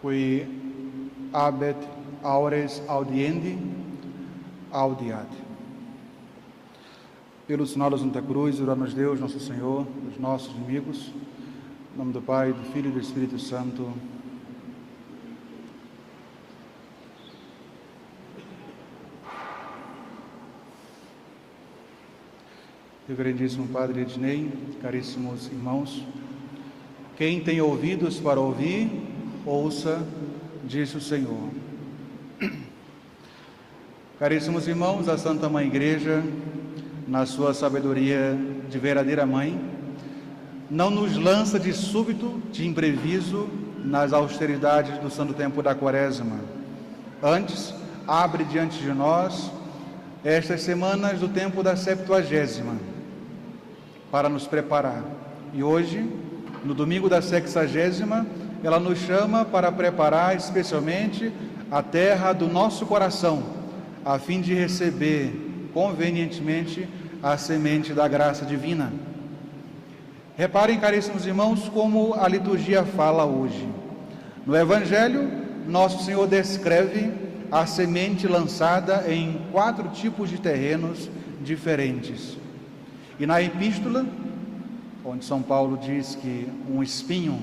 qui habet aures audiendi, audiat. Pelo sinal da Santa Cruz, oramos Deus, nosso Senhor, dos nossos inimigos, em nome do Pai, do Filho e do Espírito Santo. Reverendíssimo Padre Ednei, caríssimos irmãos, quem tem ouvidos para ouvir, ouça, disse o Senhor. Caríssimos irmãos, a Santa Mãe Igreja, na sua sabedoria de verdadeira mãe, não nos lança de súbito, de imprevisto, nas austeridades do santo tempo da Quaresma. Antes, abre diante de nós estas semanas do tempo da Septuagésima, para nos preparar. E hoje, no domingo da Sexagésima, ela nos chama para preparar especialmente a terra do nosso coração, a fim de receber convenientemente a semente da graça divina. Reparem, caríssimos irmãos, como a liturgia fala hoje. No Evangelho, nosso Senhor descreve a semente lançada em 4 tipos de terrenos diferentes. E na Epístola, onde São Paulo diz que um espinho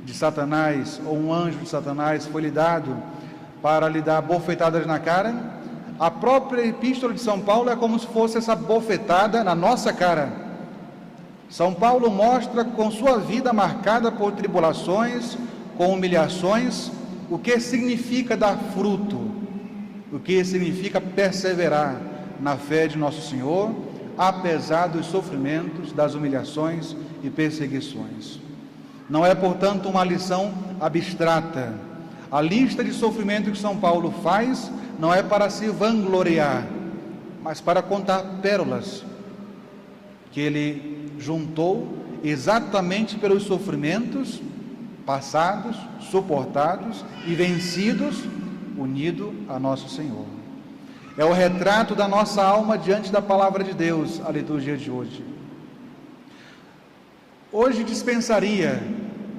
de Satanás ou um anjo de Satanás foi lhe dado para lhe dar bofetadas na cara, a própria Epístola de São Paulo é como se fosse essa bofetada na nossa cara. São Paulo mostra com sua vida marcada por tribulações, com humilhações, o que significa dar fruto, o que significa perseverar na fé de nosso Senhor, apesar dos sofrimentos, das humilhações e perseguições. Não é, portanto, uma lição abstrata. A lista de sofrimento que São Paulo faz não é para se vangloriar, mas para contar pérolas que ele juntou exatamente pelos sofrimentos passados, suportados e vencidos, unido a nosso Senhor. É o retrato da nossa alma diante da palavra de Deus, a liturgia de hoje. Hoje dispensaria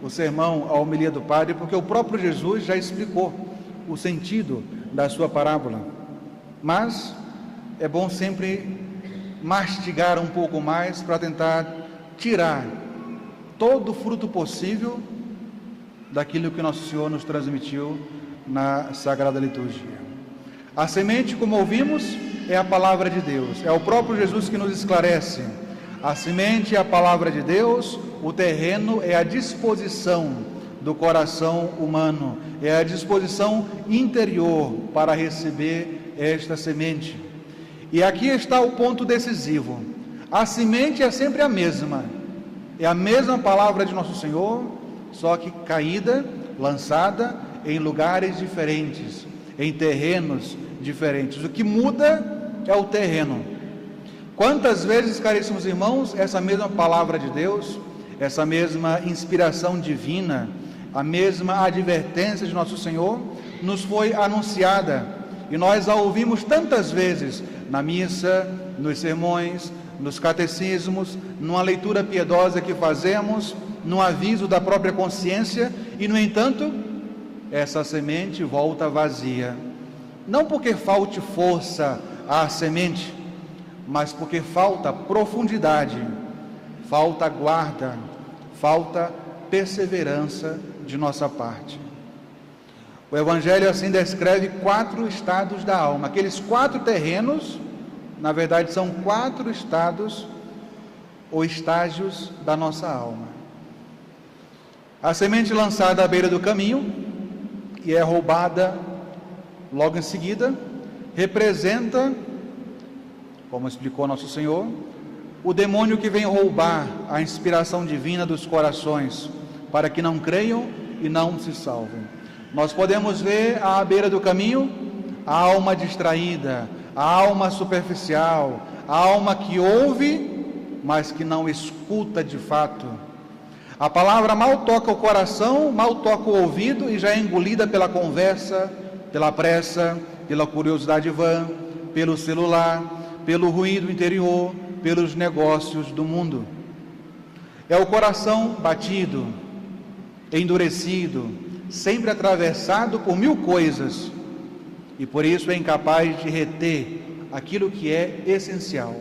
o sermão, a homilia do Padre, porque o próprio Jesus já explicou o sentido da sua parábola. Mas é bom sempre mastigar um pouco mais para tentar tirar todo o fruto possível daquilo que nosso Senhor nos transmitiu na Sagrada Liturgia. A semente, como ouvimos, é a palavra de Deus. É o próprio Jesus que nos esclarece. A semente é a palavra de Deus, o terreno é a disposição do coração humano, é a disposição interior para receber esta semente. E aqui está o ponto decisivo. A semente é sempre a mesma. É a mesma palavra de nosso Senhor, só que caída, lançada em lugares diferentes, em terrenos diferentes. O que muda é o terreno. Quantas vezes, caríssimos irmãos, essa mesma palavra de Deus, essa mesma inspiração divina, a mesma advertência de nosso Senhor, nos foi anunciada, e nós a ouvimos tantas vezes na missa, nos sermões, nos catecismos, numa leitura piedosa que fazemos, num aviso da própria consciência, e no entanto, essa semente volta vazia. Não porque falte força à semente, mas porque falta profundidade, falta guarda, falta perseverança de nossa parte. O Evangelho assim descreve 4 estados da alma. Aqueles 4 terrenos, na verdade, são 4 estados ou estágios da nossa alma. A semente lançada à beira do caminho, que é roubada logo em seguida, representa, como explicou nosso Senhor, o demônio que vem roubar a inspiração divina dos corações, para que não creiam e não se salvem. Nós podemos ver à beira do caminho a alma distraída, a alma superficial, a alma que ouve, mas que não escuta de fato. A palavra mal toca o coração, mal toca o ouvido e já é engolida pela conversa, pela pressa, pela curiosidade vã, pelo celular, pelo ruído interior, pelos negócios do mundo. É o coração batido, endurecido, sempre atravessado por mil coisas, e por isso é incapaz de reter aquilo que é essencial.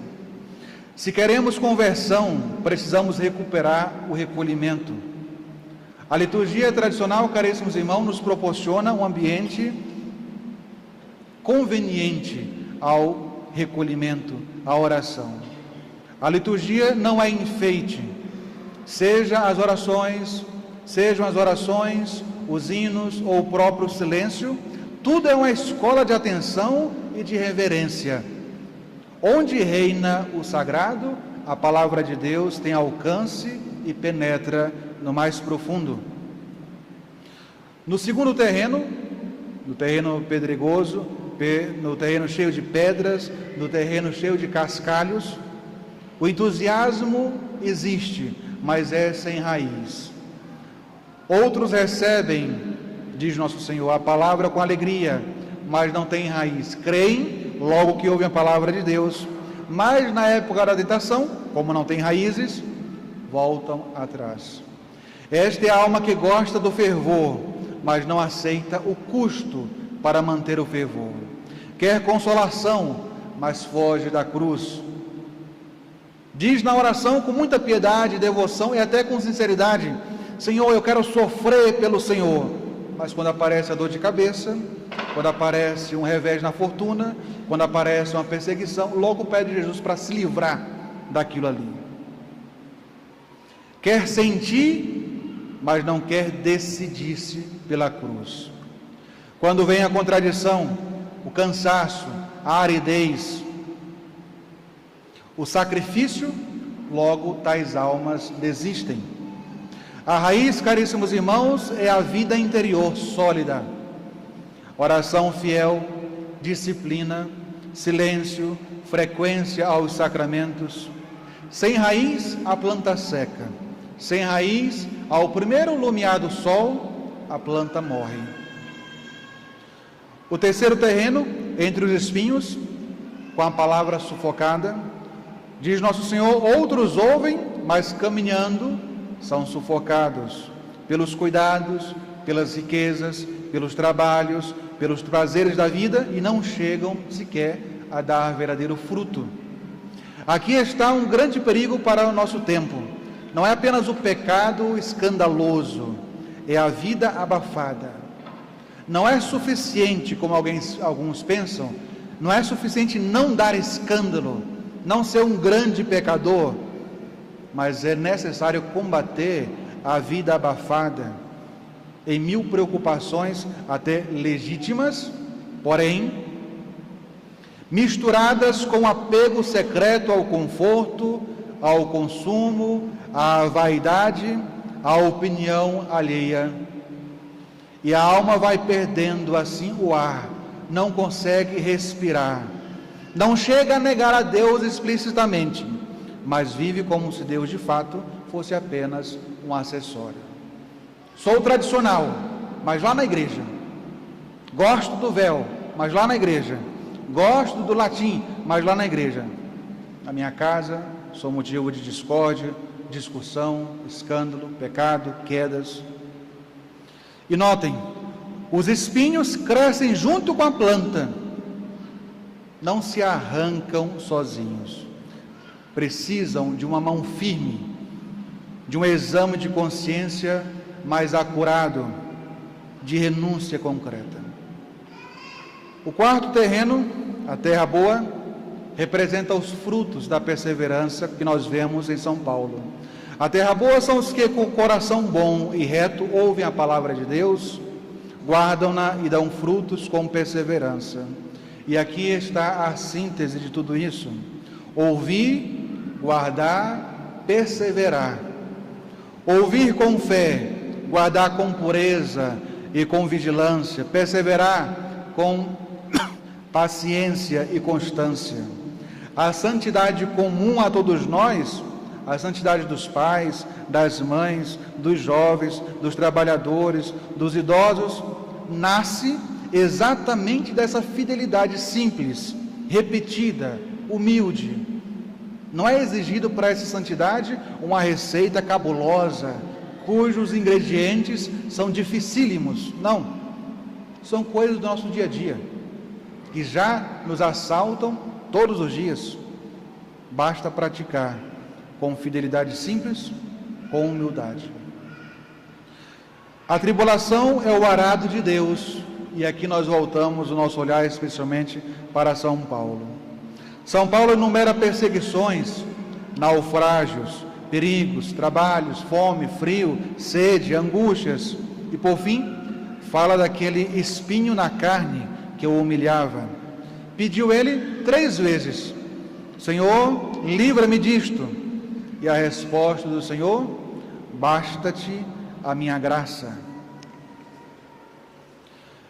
Se queremos conversão, precisamos recuperar o recolhimento. A liturgia tradicional, caríssimos irmãos, nos proporciona um ambiente conveniente ao recolhimento, à oração. A liturgia não é enfeite, sejam as orações, os hinos ou o próprio silêncio, tudo é uma escola de atenção e de reverência. Onde reina o sagrado, a palavra de Deus tem alcance e penetra no mais profundo. No segundo terreno, no terreno pedregoso, no terreno cheio de pedras, no terreno cheio de cascalhos, o entusiasmo existe, mas é sem raiz. Outros recebem, diz nosso Senhor, a palavra com alegria, mas não tem raiz. Creem, logo que ouvem a palavra de Deus, mas na época da tentação, como não tem raízes, voltam atrás. Esta é a alma que gosta do fervor, mas não aceita o custo para manter o fervor. Quer consolação, mas foge da cruz. Diz na oração com muita piedade, devoção e até com sinceridade: Senhor, eu quero sofrer pelo Senhor. Mas quando aparece a dor de cabeça, quando aparece um revés na fortuna, quando aparece uma perseguição, logo pede Jesus para se livrar daquilo ali. Quer sentir, mas não quer decidir-se pela cruz. Quando vem a contradição, o cansaço, a aridez, o sacrifício, logo tais almas desistem. A raiz, caríssimos irmãos, é a vida interior sólida. Oração fiel, disciplina, silêncio, frequência aos sacramentos. Sem raiz, a planta seca. Sem raiz, ao primeiro lumiar do sol, a planta morre. O terceiro terreno, entre os espinhos, com a palavra sufocada, diz nosso Senhor: outros ouvem, mas caminhando são sufocados pelos cuidados, pelas riquezas, pelos trabalhos, pelos prazeres da vida, e não chegam sequer a dar verdadeiro fruto. Aqui está um grande perigo para o nosso tempo. Não é apenas o pecado escandaloso, é a vida abafada. Não é suficiente, como alguns pensam, não é suficiente não dar escândalo, não ser um grande pecador, mas é necessário combater a vida abafada em mil preocupações, até legítimas, porém misturadas com apego secreto ao conforto, ao consumo, à vaidade, à opinião alheia. E a alma vai perdendo assim o ar, não consegue respirar, não chega a negar a Deus explicitamente, mas vive como se Deus de fato fosse apenas um acessório. Sou tradicional, mas lá na igreja. Gosto do véu, mas lá na igreja. Gosto do latim, mas lá na igreja. Na minha casa, sou motivo de discórdia, discussão, escândalo, pecado, quedas. E notem, os espinhos crescem junto com a planta, não se arrancam sozinhos. Precisam de uma mão firme, de um exame de consciência mais acurado, de renúncia concreta. O quarto terreno, a terra boa, representa os frutos da perseverança que nós vemos em São Paulo. A terra boa são os que com o coração bom e reto ouvem a palavra de Deus, guardam-na e dão frutos com perseverança. E aqui está a síntese de tudo isso: ouvir, guardar, perseverar. Ouvir com fé, guardar com pureza e com vigilância, perseverar com paciência e constância. A santidade comum a todos nós, a santidade dos pais, das mães, dos jovens, dos trabalhadores, dos idosos, nasce exatamente dessa fidelidade simples, repetida, humilde. Não é exigido para essa santidade uma receita cabulosa, cujos ingredientes são dificílimos. Não, são coisas do nosso dia a dia, que já nos assaltam todos os dias. Basta praticar com fidelidade simples, com humildade. A tribulação é o arado de Deus, e aqui nós voltamos o nosso olhar especialmente para São Paulo. São Paulo enumera perseguições, naufrágios, perigos, trabalhos, fome, frio, sede, angústias, e por fim, fala daquele espinho na carne que o humilhava. Pediu ele 3 vezes: Senhor, livra-me disto. E a resposta do Senhor: basta-te a minha graça.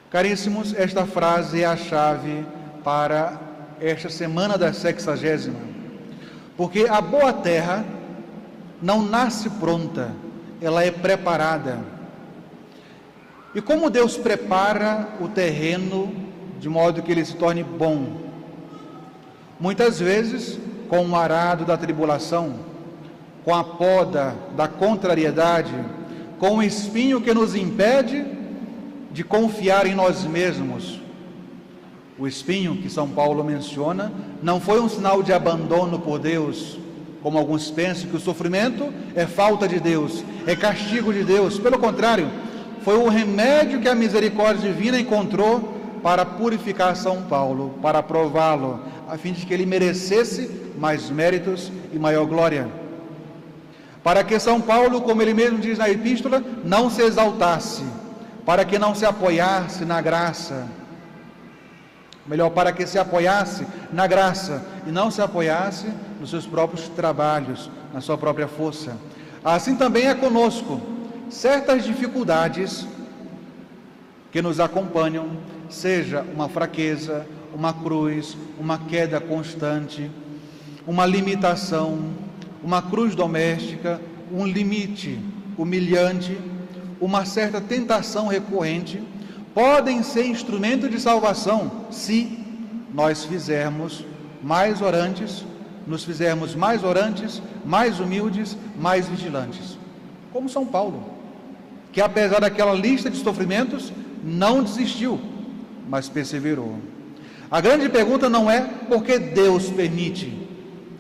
Caríssimos, esta frase é a chave para esta semana da 60ª, porque a boa terra não nasce pronta, ela é preparada. E como Deus prepara o terreno de modo que ele se torne bom? Muitas vezes com o arado da tribulação, com a poda da contrariedade, com o espinho que nos impede de confiar em nós mesmos. O espinho que São Paulo menciona não foi um sinal de abandono por Deus, como alguns pensam que o sofrimento é falta de Deus, é castigo de Deus. Pelo contrário, foi o remédio que a misericórdia divina encontrou para purificar São Paulo, para prová-lo, a fim de que ele merecesse mais méritos e maior glória. Para que São Paulo, como ele mesmo diz na epístola, não se exaltasse, para que não se apoiasse na graça, melhor, para que se apoiasse na graça e não se apoiasse nos seus próprios trabalhos, na sua própria força. Assim também é conosco. Certas dificuldades que nos acompanham, seja uma fraqueza, uma cruz, uma queda constante, uma limitação, uma cruz doméstica, um limite humilhante, uma certa tentação recorrente, podem ser instrumento de salvação se nós fizermos mais orantes, nos fizermos mais orantes, mais humildes, mais vigilantes. Como São Paulo, que apesar daquela lista de sofrimentos, não desistiu, mas perseverou. A grande pergunta não é por que Deus permite,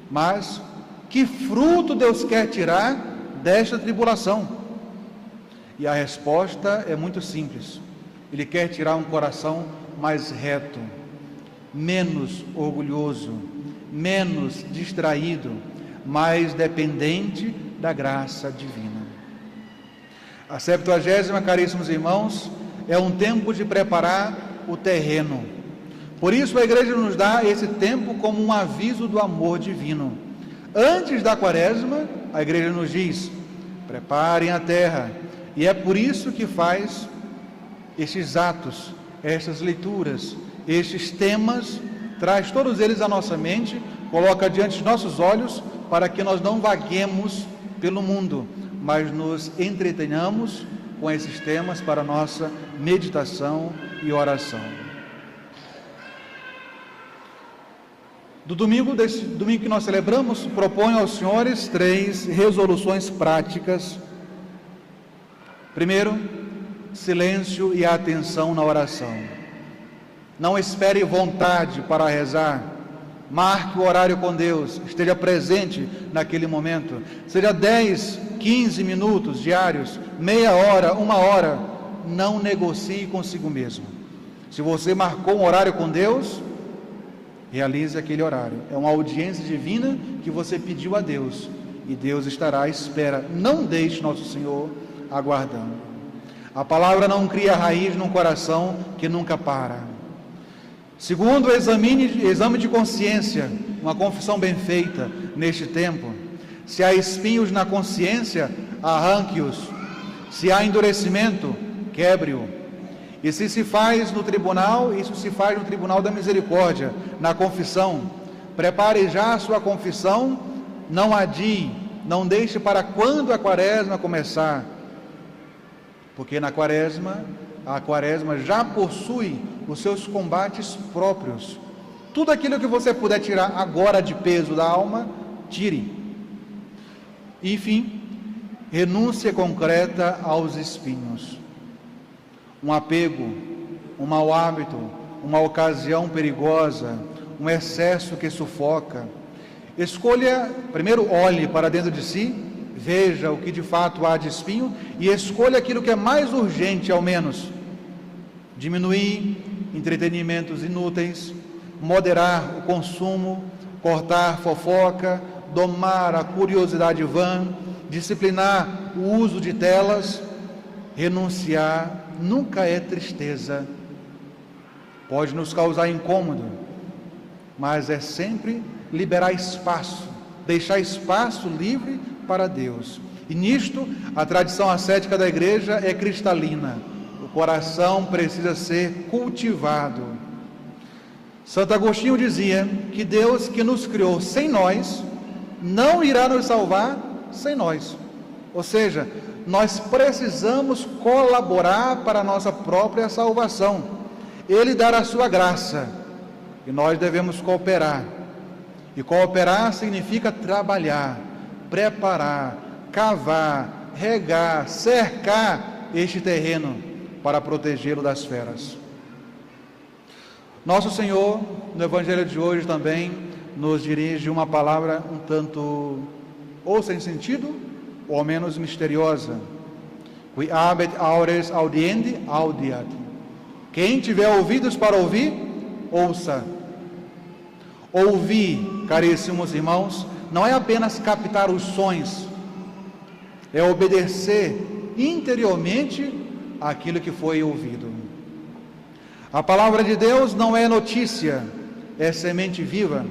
mas que fruto Deus quer tirar desta tribulação? E a resposta é muito simples. Ele quer tirar um coração mais reto, menos orgulhoso, menos distraído, mais dependente da graça divina. A 70ª, caríssimos irmãos, é um tempo de preparar o terreno. Por isso a igreja nos dá esse tempo como um aviso do amor divino. Antes da quaresma, a igreja nos diz: preparem a terra. E é por isso que faz estes atos, estas leituras, estes temas, traz todos eles à nossa mente, coloca diante de nossos olhos, para que nós não vaguemos pelo mundo, mas nos entretenhamos com esses temas para a nossa meditação e oração. Desse domingo que nós celebramos, proponho aos senhores 3 resoluções práticas. Primeiro, silêncio e atenção na oração. Não espere vontade para rezar. Marque o horário com Deus, esteja presente naquele momento. Seja 10, 15 minutos diários, meia hora, 1 hora. Não negocie consigo mesmo. Se você marcou um horário com Deus, realize aquele horário. É uma audiência divina que você pediu a Deus, e Deus estará à espera. Não deixe nosso Senhor aguardando. A palavra não cria raiz num coração que nunca para. Segundo, exame de consciência, uma confissão bem feita neste tempo. Se há espinhos na consciência, arranque-os. Se há endurecimento, quebre-o. E se faz no tribunal, isso se faz no tribunal da misericórdia, na confissão. Prepare já a sua confissão, não adie, não deixe para quando a quaresma começar. Porque a quaresma já possui os seus combates próprios. Tudo aquilo que você puder tirar agora de peso da alma, tire. Enfim, renúncia concreta aos espinhos. Um apego, um mau hábito, uma ocasião perigosa, um excesso que sufoca. Escolha, primeiro olhe para dentro de si, veja o que de fato há de espinho e escolha aquilo que é mais urgente, ao menos. Diminuir entretenimentos inúteis, moderar o consumo, cortar fofoca, domar a curiosidade vã, disciplinar o uso de telas. Renunciar nunca é tristeza. Pode nos causar incômodo, mas é sempre liberar espaço, deixar espaço livre para Deus. E nisto, a tradição ascética da Igreja é cristalina. O coração precisa ser cultivado. Santo Agostinho dizia que Deus, que nos criou sem nós, não irá nos salvar sem nós. Ou seja, nós precisamos colaborar para a nossa própria salvação. Ele dará a sua graça e nós devemos cooperar. E cooperar significa trabalhar, preparar, cavar, regar, cercar este terreno para protegê-lo das feras. Nosso Senhor, no Evangelho de hoje também, nos dirige uma palavra um tanto ou sem sentido, ou menos misteriosa. Qui habet aures audiendi, audiat. Quem tiver ouvidos para ouvir, ouça. Ouvir, caríssimos irmãos, não é apenas captar os sons, é obedecer interiormente aquilo que foi ouvido. A palavra de Deus não é notícia, é semente viva.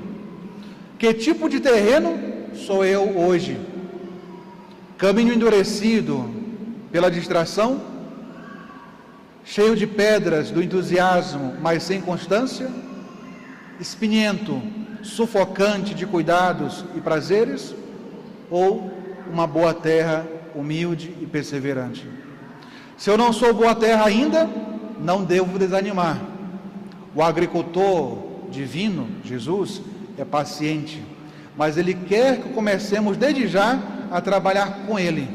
Que tipo de terreno sou eu hoje? Caminho endurecido pela distração, cheio de pedras do entusiasmo, mas sem constância, espinhento, sufocante de cuidados e prazeres, ou uma boa terra humilde e perseverante? Se eu não sou boa terra ainda, não devo desanimar. O agricultor divino, Jesus, é paciente, mas Ele quer que comecemos desde já a trabalhar com Ele.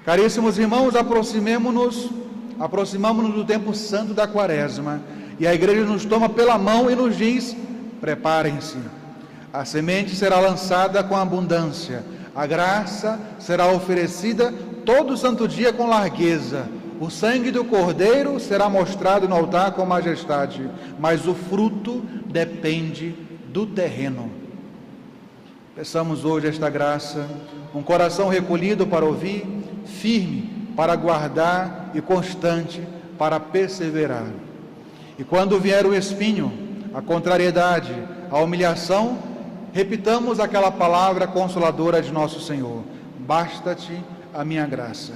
Caríssimos irmãos, aproximamo-nos do tempo santo da Quaresma, e a Igreja nos toma pela mão e nos diz: preparem-se, a semente será lançada com abundância, a graça será oferecida todo santo dia com largueza, o sangue do Cordeiro será mostrado no altar com majestade, mas o fruto depende do terreno. Peçamos hoje esta graça, um coração recolhido para ouvir, firme para guardar e constante para perseverar. E quando vier o espinho, a contrariedade, a humilhação, repitamos aquela palavra consoladora de nosso Senhor: basta-te a minha graça.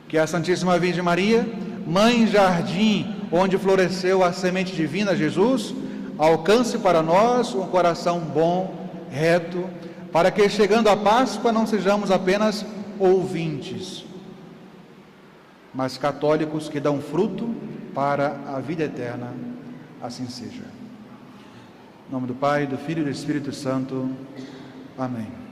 Que a Santíssima Virgem Maria, mãe jardim onde floresceu a semente divina Jesus, alcance para nós um coração bom, reto, para que chegando a Páscoa não sejamos apenas ouvintes, mas católicos que dão fruto para a vida eterna. Assim seja. Em nome do Pai, do Filho e do Espírito Santo. Amém.